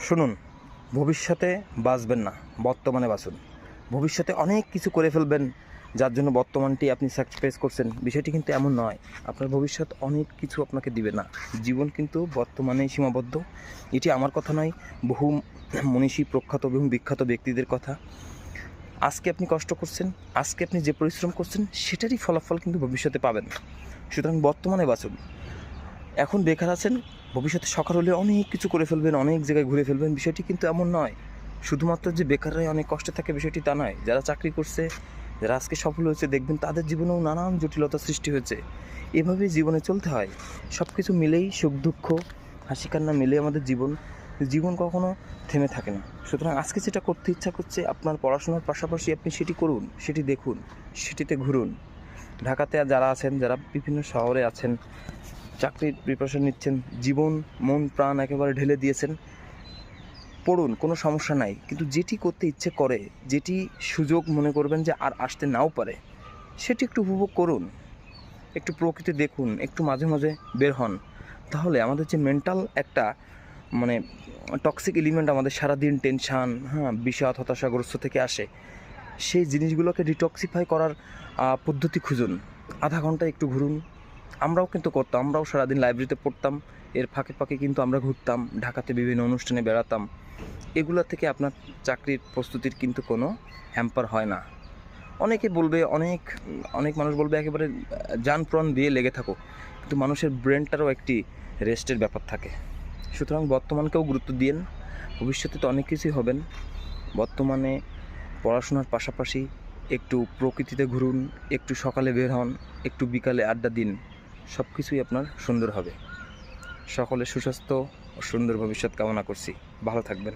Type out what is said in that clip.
শুনুন, ভবিষ্যতে বাঁচবেন না, বর্তমানে বাঁচুন। ভবিষ্যতে অনেক কিছু করে ফেলবেন, যার জন্য বর্তমানটি আপনি স্যাক্রিফাইস করছেন। বিষয়টি কিন্তু এমন নয়। আপনার ভবিষ্যৎ অনেক কিছু আপনাকে দিবে না। জীবন কিন্তু বর্তমানেই সীমাবদ্ধ। এটি আমার কথা নয়, বহু মনীষী, প্রখ্যাত এবং বিখ্যাত ব্যক্তিদের কথা। আজকে আপনি কষ্ট করছেন, আজকে আপনি যে পরিশ্রম করছেন, সেটারই ফলাফল কিন্তু ভবিষ্যতে পাবেন। সুতরাং বর্তমানে বাঁচুন। এখন বেকার আছেন, ভবিষ্যতে সকাল হলে অনেক কিছু করে ফেলবেন, অনেক জায়গায় ঘুরে ফেলবেন। বিষয়টি কিন্তু এমন নয়। শুধুমাত্র যে বেকাররাই অনেক কষ্টে থাকে, বিষয়টি তা নয়। যারা চাকরি করছে, যারা আজকে সফল হয়েছে, দেখবেন তাদের জীবনেও নানান জটিলতা সৃষ্টি হয়েছে। এভাবেই জীবনে চলতে হয়। সব কিছু মিলেই সুখ দুঃখ, হাসি কান্না মিলে আমাদের জীবন। জীবন কখনো থেমে থাকে না। সুতরাং আজকে যেটা করতে ইচ্ছা করছে, আপনার পড়াশোনার পাশাপাশি আপনি সেটি করুন, সেটি দেখুন, সেটিতে ঘুরুন। ঢাকাতে যারা আছেন, যারা বিভিন্ন শহরে আছেন, চাকরির প্রিপারেশন নিচ্ছেন, জীবন মন প্রাণ একেবারে ঢেলে দিয়েছেন, পড়ুন, কোনো সমস্যা নাই। কিন্তু যেটি করতে ইচ্ছে করে, যেটি সুযোগ মনে করবেন যে আর আসতে নাও পারে, সেটি একটু উপভোগ করুন, একটু প্রকৃতি দেখুন, একটু মাঝে মাঝে বের হন। তাহলে আমাদের যে মেন্টাল একটা মানে টক্সিক এলিমেন্ট, আমাদের সারাদিন টেনশান, বিষাদ, হতাশাগ্রস্ত থেকে আসে, সেই জিনিসগুলোকে ডিটক্সিফাই করার পদ্ধতি খুঁজুন। আধা ঘন্টা একটু ঘুরুন। আমরাও কিন্তু করতাম, আমরাও সারাদিন লাইব্রেরিতে পড়তাম, এর ফাঁকে ফাঁকে কিন্তু আমরা ঘুরতাম, ঢাকাতে বিভিন্ন অনুষ্ঠানে বেড়াতাম। এগুলো থেকে আপনার চাকরির প্রস্তুতির কিন্তু কোনো হ্যাম্পার হয় না। অনেকে বলবে, অনেক মানুষ বলবে একেবারে জান প্রাণ দিয়ে লেগে থাকো, কিন্তু মানুষের ব্রেনটারও একটি রেস্টের ব্যাপার থাকে। সুতরাং বর্তমানকেও গুরুত্ব দিন। ভবিষ্যতে তো অনেক কিছুই হবেন। বর্তমানে পড়াশোনার পাশাপাশি একটু প্রকৃতিতে ঘুরুন, একটু সকালে বের হন, একটু বিকালে আড্ডা দিন। সব কিছুই আপনার সুন্দর হবে। সকলের সুস্বাস্থ্য ও সুন্দর ভবিষ্যৎ কামনা করছি। ভালো থাকবেন।